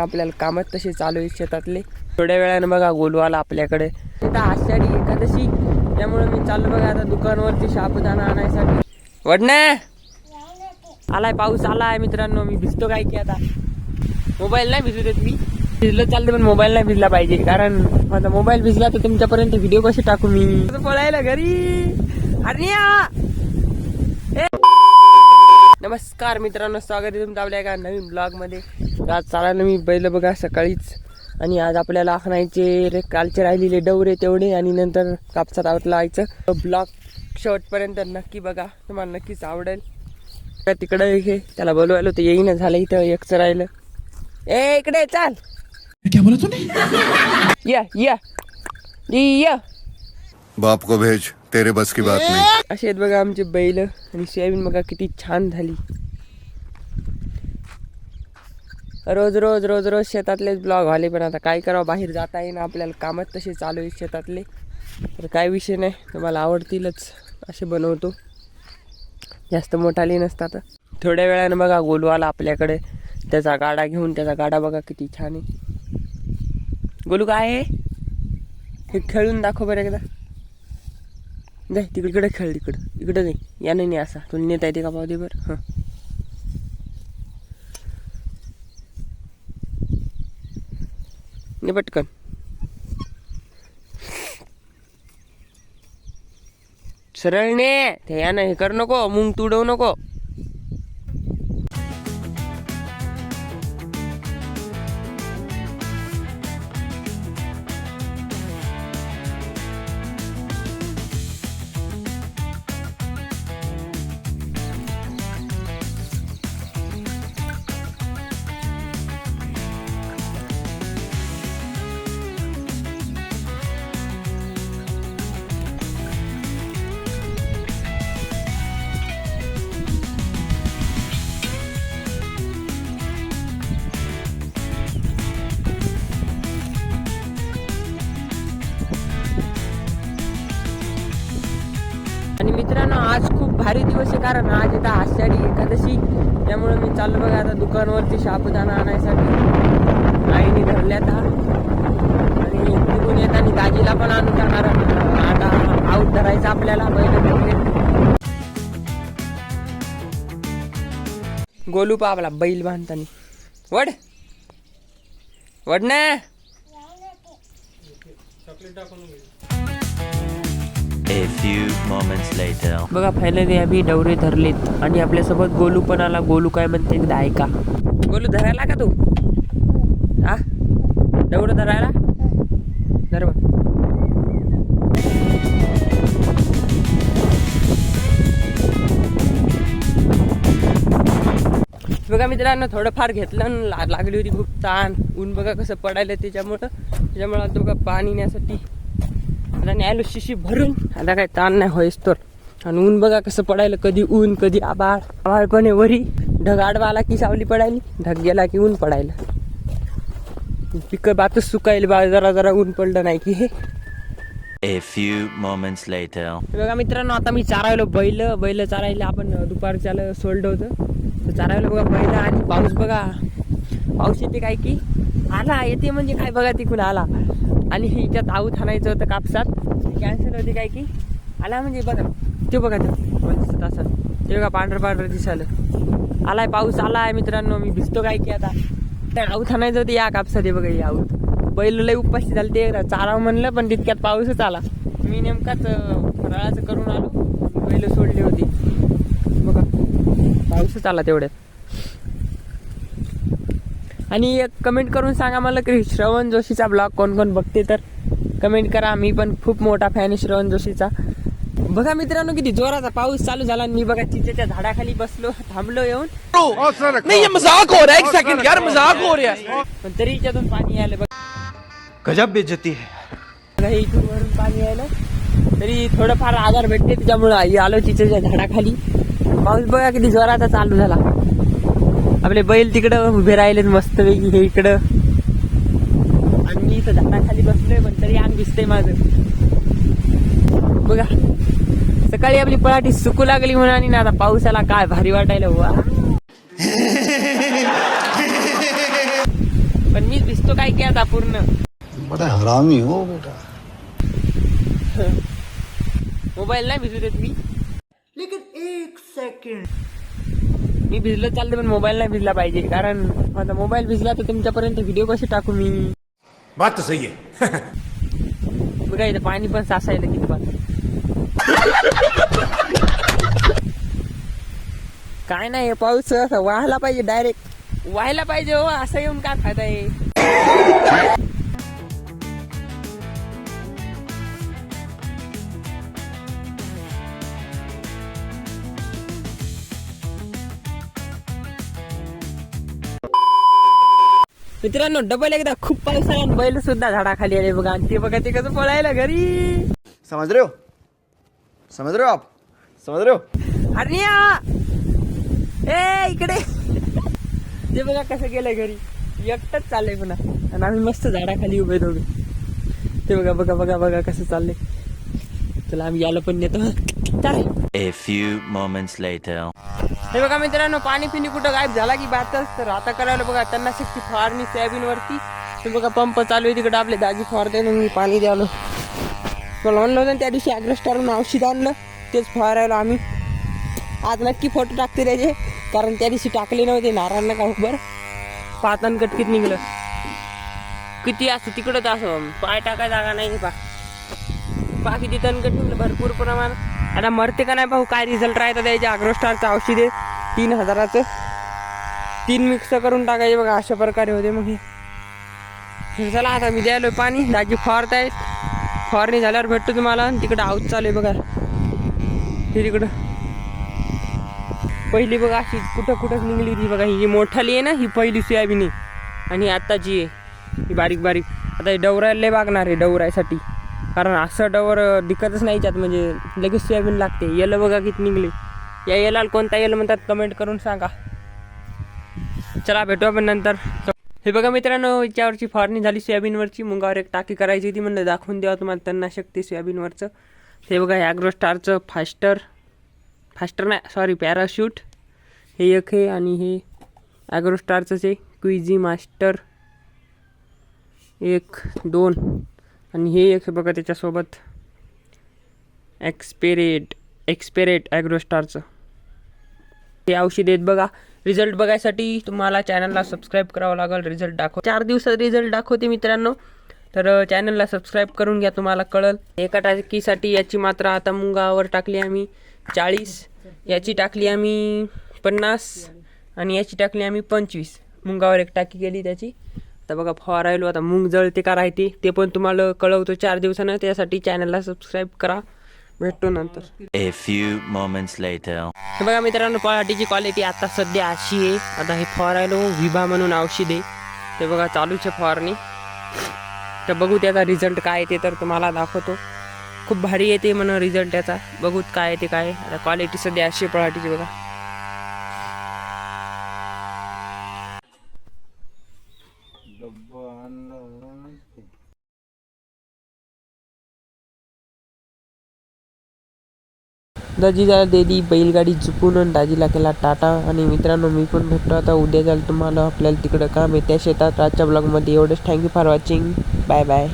आपल्याला कामच तसे चालू आहेत शेतातले. थोड्या वेळानं बघा गोलू आला आपल्याकडे. आता आषाढी एकादशी त्यामुळे मी चाललो बघा आता दुकानवरती साबुदाणा आणायसाठी. वडणे आलाय, पाऊस आलाय मित्रांनो. मी भिजतो काय की आता. मोबाईल नाही भिजू देत मी. भिजलं चालतं पण मोबाईल नाही भिजला पाहिजे, कारण माझा मोबाईल भिजला तर तुमच्यापर्यंत व्हिडिओ कसे टाकू मी. पळायला घरी. अरे नमस्कार मित्रांनो, स्वागत आहे तुमचं आपल्या एका नवीन ब्लॉग मध्ये. आज चालायला मी बैल बघा सकाळीच, आणि आज आपल्याला आखणायचे कालचे राहिलेले डवरे तेवढे, आणि नंतर कापसात आवटलायचं. ब्लॉग शेवटपर्यंत नक्की बघा, तुम्हाला नक्कीच आवडेल. तिकडं हे त्याला बोलवायला तर येईन झालं, इथं एकच राहिलं. ए इकडे चाल. क्या बोला तूने? या बाप को भेज, तेरे बस की बात नहीं. असे आहेत बघा आमचे बैल. आणि सोयाबीन बघा किती छान झाली. रोज रोज रोज रोज शेतातलेच ब्लॉग आले, पण आता काय करावं, बाहेर जाता येईना आपल्याला. कामच तसे चालू आहेत शेतातले, तर काय विषय नाही, तुम्हाला आवडतीलच असे बनवतो. जास्त मोठाले नसतात. थोड्या वेळानं बघा गोलू आला आपल्याकडे, त्याचा गाडा घेऊन. त्याचा गाडा बघा किती छान आहे. गोलू काय आहे हे, खेळून दाखव बरं एकदा. जाय तिकडे खेळ, इकडं नाही, या नाही असा तुला नेता येते का पाहू दे बरं. हां ने पटकन. सरळ ने ते, यानं हे कर नको, मूग तुडवू नको. आणि मित्रांनो आज खूप भारी दिवस आहे, कारण आज येतं आषाढी एकादशी. त्यामुळे मी चाललो बघा आता दुकानवरती साबुदाणा आणायसाठी. आईने धरल्यात हा, आणि तिकडून येताना दाजीला पण आणू द्या, कारण आता आऊट धरायचं आपल्याला. बैल धरले. गोलू पावला बैल बांधताना. वड ना A few moments later. बघा फायनली आम्ही डवरे धरलेत, आणि आपल्यासोबत गोलू पण आला. गोलू काय म्हणते एकदा ऐका. गोलू धरायला का तू? हा डवरं धरायला धर बघ. बघा मित्रांनो थोडंफार घेतलं, लागली होती खूप ताण. ऊन बघा कसं पडायला, त्याच्यामुळं आता बघा पाणी नेण्यासाठी आता न्यायलो शिशी भरून. आता काय ताण नाही होईस तर. आणि ऊन बघा कसं पडायला, कधी ऊन कधी आभाळ पण आहे वरी. ढग आडवा आला की सावली पडायली, ढग गेला की ऊन पडायला. पिकं बातच सुकायला बा, जरा जरा ऊन पडलं नाही की हे. A few moments later. बघा मित्रांनो आता मी चारायलो बैल चारायला. आपण दुपारच्याला सोडलं होतं तर चारायला बघा बैल. आणि पाऊस बघा, पाऊस येते काय की आला, येते म्हणजे काय बघा तिकडून आला. आणि हिच्यात आऊत आणायचं होतं कापसात, कॅन्सल होती काय की आला. म्हणजे बघा ते बघा तसं ते बघा पांढरं दिसायला. आलाय पाऊस आलाय मित्रांनो. मी भिजतो काय की आता. तर आऊत आणायचं होतं या कापसात. हे बघा ही आऊत. बैल लय उपाशी झालं, ते चारावं म्हणलं पण तितक्यात पाऊसच आला. मी नेमकाच फराळाचं करून आलो, बैल सोडली होती बघा, पाऊसच आला तेवढ्यात. आणि एक कमेंट करून सांगा मला की श्रवण जोशीचा ब्लॉग कोण कोण बघते, तर कमेंट करा. मी पण खूप मोठा फॅन आहे श्रवण जोशीचा. बघा मित्रांनो किती जोराचा पाऊस चालू झाला. मी बघा चिंचेच्या झाडाखाली बसलो, थांबलो येऊन. नहीं ये मजाक हो रहा है, एक सेकंड यार, मजाक हो रहा है. पण तरी याच्यातून पाणी यायला बघा. गजब बेइज्जती है. बघा इथून वरून पाणी यायला, तरी थोडंफार आधार भेटते. त्याच्यामुळे आलो चिंचेच्या झाडाखाली. पाऊस बघा किती जोराचा चालू झाला. आपले बैल तिकडं उभे राहिलेत मस्त वेगळी, हे इकडं. आणि मी इथं झाडाखाली बसलोय, पण तरी अंग दिसतंय माझं बघा. सकाळी आपली पराठी सुकू लागली म्हणून, आणि ना आता पावसाला काय भारी वाटायला. वा पण मीच भिजतो काय की आता पूर्ण. बड़ा हरामी हो बेटा. मोबाईल नाही भिजू देत मी. मी भिजलं चालते पण मोबाईल नाही भिजला पाहिजे, कारण माझा मोबाईल भिजला तर तुमच्यापर्यंत व्हिडिओ कसे टाकू मी. बात तो सही है. बघा इथं पाणी पण साचायला किती पाणी. काय नाही पाऊस असं वाहला पाहिजे, डायरेक्ट व्हायला पाहिजे हो. असं येऊन काय फायदा आहे. मित्रांनो डबल एकदा खूप पाऊस आला आणि बैल सुद्धा झाडाखाली आले बघा. आणि ते बघा ते कसं पळायला घरी. समझ रहे हो आप. समझ रहे हो. अरे ए इकडे ते बघा कसं गेलंय घरी. एकटंच चाललंय पुन्हा आणि आम्ही मस्त झाडाखाली उभे दोघे. ते बघा बघा बघा बघा कसं चाललंय. चला आम्ही याला पण नेतो. चालेल. A few moments later. हे बघा मित्रांनो पाणी पिणी कुठं गायब झाला की बातच. तर आता करायला बघा त्यांना शक्ती फवारणी सोयाबीन वरती. ते बघा पंप चालू आहे तिकडे आपले दाजी फवारते. मी पाणी द्यालो. मला म्हणलं होतं त्या दिवशी ॲग्रोस्टारहून औषध आणलं तेच फवारायला आम्ही. आज नक्की फोटो टाकते त्याचे, कारण त्या दिवशी टाकले नव्हते नारायणला का बरं. पातान कटकीत निघलं किती असं तिकडंच असं पाय टाकाय जागा नाही. पा किती तणकट निघलं भरपूर प्रमाणात. आता मरते का नाही भाऊ काय रिझल्ट राहतं त्याचे. ॲग्रोस्टारचं औषध आहे 3000चं 3 मिक्स करून टाकायचे बघा अशा प्रकारे होते. मग हे चला आता मी द्यायलो पाणी. दाजी फवारत आहेत. फवारणी झाल्यावर भेटतो तुम्हाला. तिकडं आऊत चालू आहे बघा हे तिकडं. पहिली बघा अशी कुठं कुठं निघली होती बघा. ही मोठाली आहे ना ही पहिली सोयाबीन आहे आणि आत्ताची आहे ही बारीक बारीक. आता हे डवरायला लय लागणार आहे डवरायसाठी, कारण असं डवर दिकतच नाही त्यात. म्हणजे लगेच सोयाबीन लागते. येलं बघा किती निघले. या येलाल कोणता येलं म्हणतात कमेंट करून सांगा. चला भेटू आपण नंतर. हे बघा मित्रांनो याच्यावरची फवारणी झाली सोयाबीनवरची. मुंगावर एक टाकी करायची होती म्हणलं दाखवून द्यावं तुम्हाला तणनाशक ते सोयाबीनवरचं. हे बघा हे ॲग्रोस्टारचं फास्टर नाही सॉरी पॅराशूट हे एक आहे. आणि हे ॲग्रोस्टारचंच आहे क्विझी मास्टर 1 2 आणि हे एक बघा त्याच्यासोबत एक्सपेरेट ॲग्रोस्टारचं हे औषध आहेत बघा. रिझल्ट बघायसाठी तुम्हाला चॅनलला सबस्क्राईब करावं लागेल. रिझल्ट 4 दिवसात रिझल्ट दाखवते मित्रांनो. तर चॅनलला सबस्क्राईब करून घ्या तुम्हाला कळल. एका टाकीसाठी याची मात्रा आता मुंगावर टाकली आम्ही 40, याची टाकली आम्ही 50 आणि याची टाकली आम्ही 25. मुंगावर एक टाकी केली त्याची. आता बघा फवारायलो. आता मुंग जळते का राहते ते पण तुम्हाला कळवतो 4 दिवसानं. त्यासाठी चॅनलला सबस्क्राईब करा. भेटतो नंतर. A few moments later. हे बघा मित्रांनो पराठीची क्वालिटी आता सध्या अशी आहे. आता हे फवारायलो विभा म्हणून औषध आहे. ते बघा चालूच आहे फवारणी. तर बघू त्याचा रिझल्ट काय येते तर तुम्हाला दाखवतो. खूप भारी येते म्हणून रिझल्ट त्याचा. बघूत काय येते काय. आता क्वालिटी सध्या अशी आहे पराठीची बघा. दाजीला दिली बैलगाडी चुकून आणि दाजीला केला टाटा. आणि मित्रांनो मी पण भेटतो आता उद्या. तुम्हाला आपल्याला तिकडं काम आहे त्या शेतात. आजच्या ब्लॉगमध्ये एवढंच. Thank you for watching. Bye bye.